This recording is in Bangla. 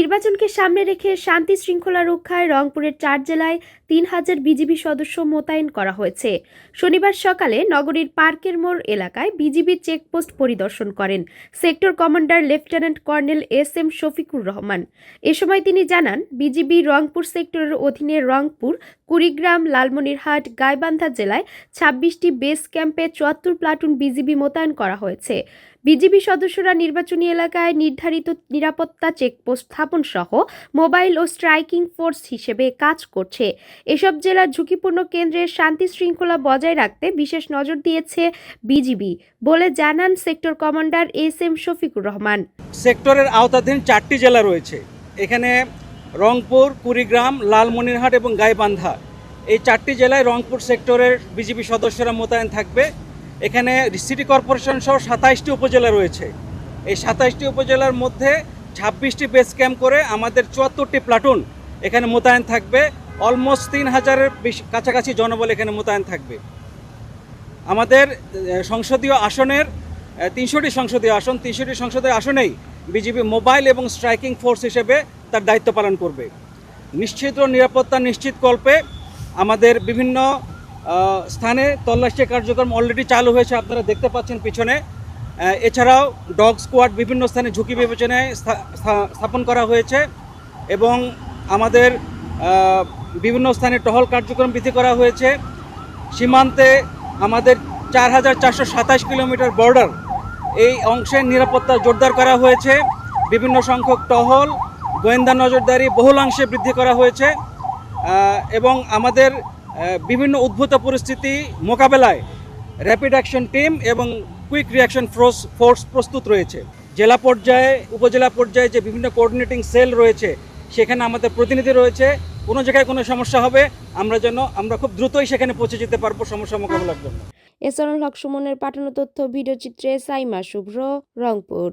নির্বাচনকে সামনে রেখে শান্তি শৃঙ্খলা রক্ষায় রংপুরের 4 জেলায় 3000 বিজিবি সদস্য মোতায়েন করা হয়েছে। শনিবার সকালে নগরীর পার্কের মোড় এলাকায় বিজিবি চেকপোস্ট পরিদর্শন করেন sector commander lieutenant colonel S M. Shafiqur Rahman. এ সময় তিনি জানান, বিজিবি রংপুর সেক্টরের অধীনে রংপুর, কুড়িগ্রাম, লালমনিরহাট, গাইবান্ধা জেলায় 26টি বেস ক্যাম্পে 74 প্লাটুন বিজিবি মোতায়েন করা হয়েছে। বিজিবি সদস্যরা নির্বাচনী এলাকায় নির্ধারিত নিরাপত্তা চেকপোস্ট স্থাপন সহ মোবাইল ও স্ট্রাইকিং ফোর্স হিসেবে কাজ করছে। এসব জেলার ঝুঁকিপূর্ণ কেন্দ্রের শান্তি শৃঙ্খলা বজায় রাখতে বিশেষ নজর দিয়েছে বিজিবি বলে জানান sector commander SM. Shafiqur Rahman. সেক্টরের আওতাধীন 4টি জেলা রয়েছে। এখানে রংপুর, কুড়িগ্রাম, লালমনিরহাট এবং গাইবান্ধা, এই 4টি জেলায় রংপুর সেক্টরের বিজিবি সদস্যরা মোতায়েন থাকবে। এখানে সিটি কর্পোরেশন সহ 27টি উপজেলা রয়েছে। এই 27টি উপজেলার মধ্যে 26টি বেস ক্যাম্প করে আমাদের 74টি প্লাটুন এখানে মোতায়েন থাকবে। অলমোস্ট 3000-এর কাছাকাছি জনবল এখানে মোতায়েন থাকবে। আমাদের সংসদীয় আসনের 300টি সংসদীয় আসনেই বিজিবি মোবাইল এবং স্ট্রাইকিং ফোর্স হিসেবে তার দায়িত্ব পালন করবে। নিশ্চিত নিরাপত্তা নিশ্চিতকল্পে আমাদের বিভিন্ন স্থানে তল্লাশি কার্যক্রম অলরেডি চালু হয়েছে, আপনারা দেখতে পাচ্ছেন পিছনে। এছাড়াও ডগ স্কোয়াড বিভিন্ন স্থানে ঝুঁকি বিবেচনায় স্থাপন করা হয়েছে এবং আমাদের বিভিন্ন স্থানে টহল কার্যক্রম বৃদ্ধি করা হয়েছে। সীমান্তে আমাদের 4427 কিলোমিটার বর্ডার, এই অংশের নিরাপত্তা জোরদার করা হয়েছে। বিভিন্ন সংখ্যক টহল, গোয়েন্দা নজরদারি বহুলাংশে বৃদ্ধি করা হয়েছে এবং আমাদের বিভিন্ন উদ্ভূত পরিস্থিতি মোকাবেলায় র্যাপিড অ্যাকশন টিম এবং কুইক রিঅ্যাকশন ফোর্স প্রস্তুত রয়েছে। জেলা পর্যায়ে, উপজেলা পর্যায়ে যে বিভিন্ন কোঅর্ডিনেটিং সেল রয়েছে, সেখানে আমাদের প্রতিনিধি রয়েছে। কোনো জায়গায় কোনো সমস্যা হবে আমরা খুব দ্রুতই সেখানে পৌঁছে যেতে পারবো সমস্যা মোকাবেলার জন্য। এসআরুল হক সুমনের পাঠানো তথ্য ভিডিওচিত্রে সাইমা শুভ্র, রংপুর।